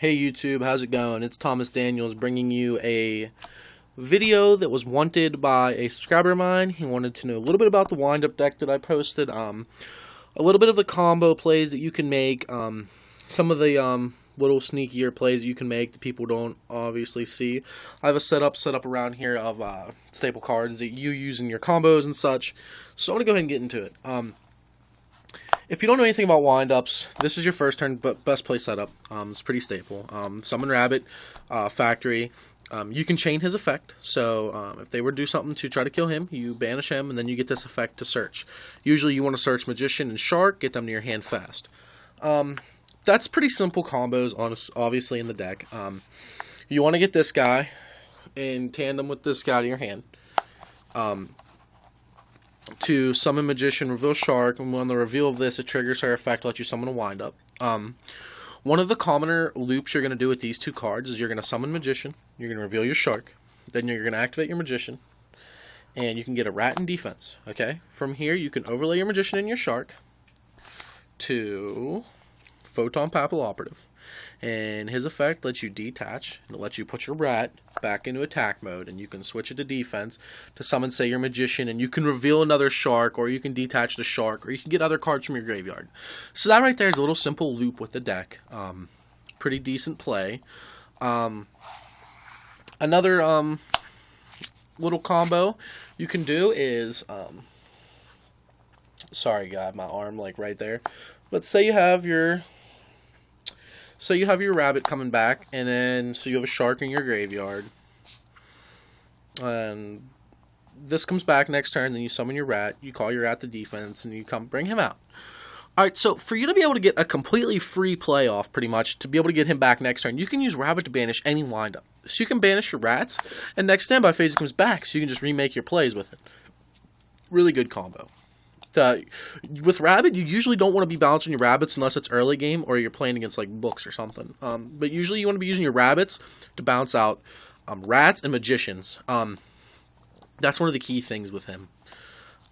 Hey YouTube, how's it going? It's Thomas Daniels bringing you a video that was wanted by a subscriber of mine. He wanted to know a little bit about the wind-up deck that I posted, a little bit of the combo plays that you can make, some of the little sneakier plays that you can make that people don't obviously see. I have a setup around here of staple cards that you use in your combos and such, so I'm going to go ahead and get into it. If you don't know anything about wind-ups, this is your first turn best play setup. It's pretty staple. Summon Rabbit, Factory. You can chain his effect, so if they were to do something to try to kill him, you banish him, and then you get this effect to search. Usually you want to search Magician and Shark, get them to your hand fast. That's pretty simple combos, obviously, in the deck. You want to get this guy in tandem with this guy to your hand. To summon Magician, reveal Shark, and on the reveal of this, it triggers her effect, lets you summon a wind-up. One of the commoner loops you're going to do with these two cards is you're going to summon Magician, you're going to reveal your Shark, then you're going to activate your Magician, and you can get a Rat in defense, okay? From here, you can overlay your Magician and your Shark to Photon Papal Operative. And his effect lets you detach, and it lets you put your Rat back into attack mode, and you can switch it to defense to summon, say, your Magician, and you can reveal another Shark, or you can detach the Shark, or you can get other cards from your graveyard. So that right there is a little simple loop with the deck. Pretty decent play. Another little combo you can do is, sorry, God, my arm like right there. Let's say you have your Rabbit coming back, and then so you have a Shark in your graveyard, and this comes back next turn. Then you summon your Rat, you call your Rat to defense, and you bring him out. All right, so for you to be able to get a completely free play off, pretty much, to be able to get him back next turn, you can use Rabbit to banish any windup. So you can banish your Rats, and next standby phase he comes back, so you can just remake your plays with it. Really good combo. With Rabbit, you usually don't want to be balancing your Rabbits unless it's early game or you're playing against like books or something. But usually you want to be using your Rabbits to bounce out Rats and Magicians. That's one of the key things with him.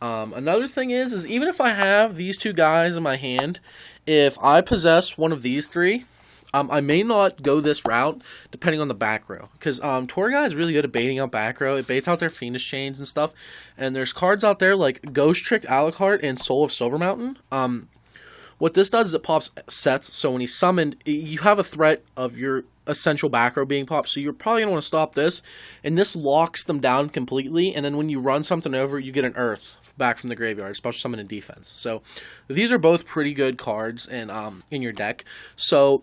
Another thing is even if I have these two guys in my hand, if I possess one of these three, I may not go this route, depending on the back row. Because Torgai is really good at baiting out back row. It baits out their Fiendish Chains and stuff. And there's cards out there like Ghost Trick Alucard and Soul of Silver Mountain. What this does is it pops sets. So when he's summoned, you have a threat of your essential back row being popped. So you're probably going to want to stop this. And this locks them down completely. And then when you run something over, you get an Earth back from the graveyard, special summon and defense. So these are both pretty good cards in your deck. So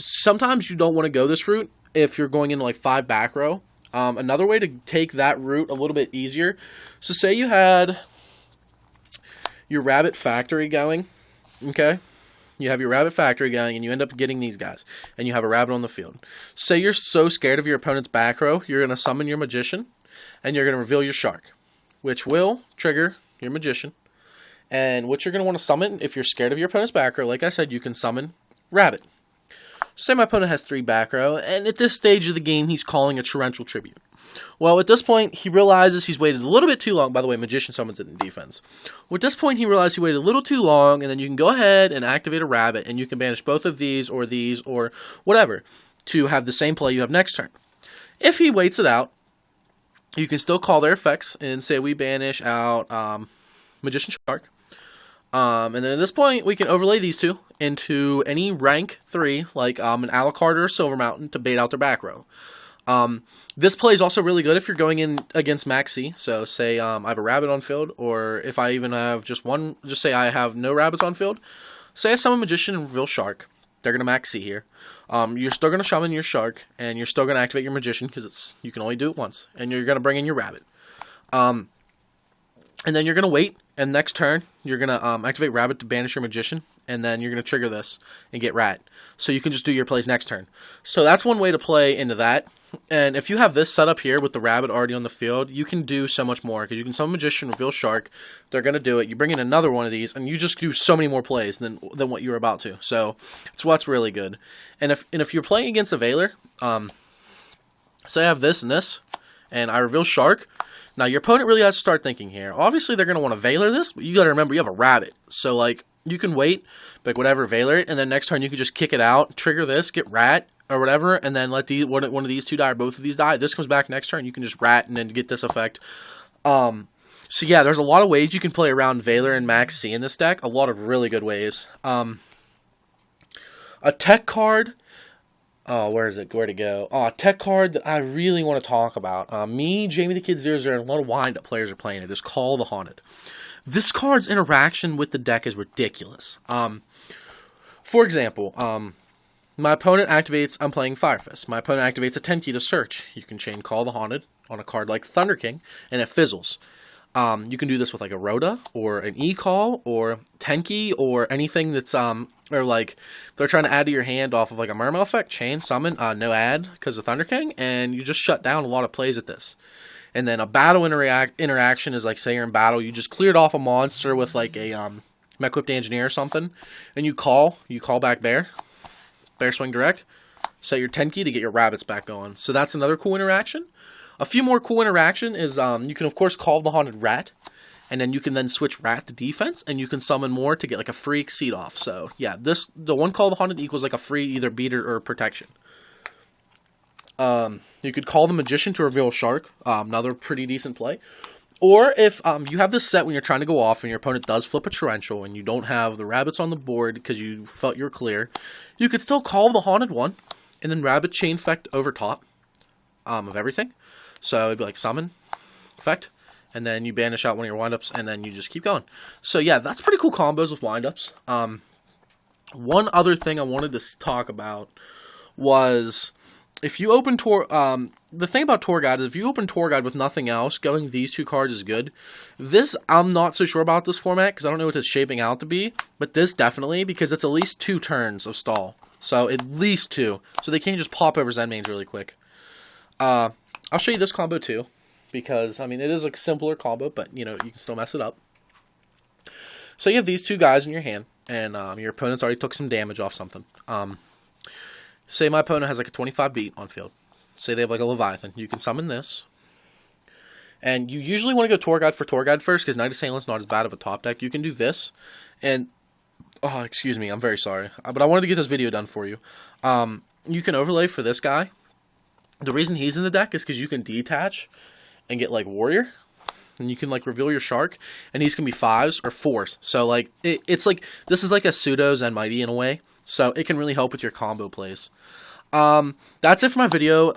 sometimes you don't want to go this route if you're going into like 5 back row. Another way to take that route a little bit easier. So say you had your Rabbit Factory going, okay? You have your Rabbit Factory going and you end up getting these guys. And you have a Rabbit on the field. Say you're so scared of your opponent's back row, you're going to summon your Magician and you're going to reveal your Shark, which will trigger your Magician. And what you're going to want to summon, if you're scared of your opponent's back row, like I said, you can summon Rabbit. Say my opponent has 3 back row, and at this stage of the game, he's calling a Torrential Tribute. Well, at this point, he realizes he's waited a little bit too long. By the way, Magician summons it in defense. Well, at this point, he realized he waited a little too long, and then you can go ahead and activate a Rabbit, and you can banish both of these, or whatever, to have the same play you have next turn. If he waits it out, you can still call their effects, and say we banish out Magician Shark. And then at this point, we can overlay these two into any rank 3, like an Alucard or a Silver Mountain, to bait out their back row. This play is also really good if you're going in against Maxi. So say I have a Rabbit on field, or if I even have just one, just say I have no Rabbits on field. Say I summon Magician and reveal Shark. They're going to Maxi here. You're still going to summon your Shark, and you're still going to activate your Magician, because you can only do it once. And you're going to bring in your Rabbit. And then you're going to wait, and next turn, you're going to activate Rabbit to banish your Magician, and then you're going to trigger this and get Rat. So you can just do your plays next turn. So that's one way to play into that. And if you have this set up here with the Rabbit already on the field, you can do so much more, because you can summon Magician, reveal Shark, they're going to do it, you bring in another one of these, and you just do so many more plays than what you were about to. So it's what's really good. And if you're playing against a Veiler, say I have this and this, and I reveal Shark. Now, your opponent really has to start thinking here. Obviously, they're going to want to Veiler this, but you got to remember you have a Rabbit. So, you can wait, whatever, Veiler it, and then next turn you can just kick it out, trigger this, get Rat, or whatever, and then let one of these two die or both of these die. This comes back next turn. You can just rat and then get this effect. So yeah, there's a lot of ways you can play around Veiler and Maxx C in this deck. A lot of really good ways. A tech card. Oh, where is it? Where to go? Oh, a tech card that I really want to talk about. Me, Jamie the Kid 00, and a lot of wind-up players are playing it. It's Call the Haunted. This card's interaction with the deck is ridiculous. For example, my opponent activates, I'm playing Fire Fist. My opponent activates a Tenki to search. You can chain Call the Haunted on a card like Thunder King, and it fizzles. You can do this with like a Rhoda, or an E-Call, or Tenki, or anything that's, or like, they're trying to add to your hand off of like a Mermail effect, chain, summon, no add, because of Thunder King, and you just shut down a lot of plays at this. And then a battle interaction is like, say you're in battle, you just cleared off a monster with like a Mech-Whipped Engineer or something, and you call back Bear Swing Direct, set your Tenki to get your rabbits back going. So that's another cool interaction. A few more cool interaction is you can of course call the Haunted Rat, and then you can then switch Rat to defense, and you can summon more to get like a free Exceed off. So yeah, the one Call the Haunted equals like a free either beater or protection. You could call the Magician to reveal Shark, another pretty decent play. Or if you have this set when you're trying to go off and your opponent does flip a Torrential and you don't have the rabbits on the board because you felt you're clear, you could still call the Haunted one and then Rabbit Chain effect over top of everything. So it'd be like summon effect, and then you banish out one of your windups, and then you just keep going. So yeah, that's pretty cool combos with windups. One other thing I wanted to talk about was if you open the thing about Tour Guide is if you open Tour Guide with nothing else, going these two cards is good. This, I'm not so sure about this format because I don't know what it's shaping out to be, but this definitely, because it's at least 2 turns of stall. So at least 2. So they can't just pop over Zenmaines really quick. I'll show you this combo too, because, I mean, it is a simpler combo, but, you know, you can still mess it up. So you have these 2 guys in your hand, and your opponent's already took some damage off something. Say my opponent has like a 25 beat on field. Say they have like a Leviathan. You can summon this. And you usually want to go Tour Guide for Tour Guide first, because Knight Assailant's not as bad of a top deck. You can do this, and, oh, excuse me, I'm very sorry. But I wanted to get this video done for you. You can overlay for this guy. The reason he's in the deck is because you can detach and get, like, Warrior. And you can, like, reveal your Shark. And these can be 5s or 4s. So, like, it's like, this is like a pseudo Zen Mighty in a way. So, it can really help with your combo plays. That's it for my video.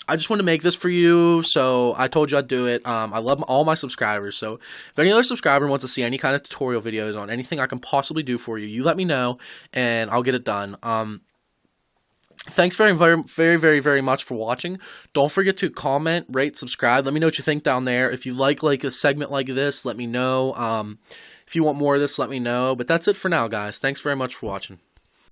I just wanted to make this for you, so I told you I'd do it. I love all my subscribers, so if any other subscriber wants to see any kind of tutorial videos on anything I can possibly do for you, you let me know, and I'll get it done. Thanks very much for watching. Don't forget to comment, rate, subscribe. Let me know what you think down there. If you like a segment like this, let me know. If you want more of this, let me know. But that's it for now, guys. Thanks very much for watching.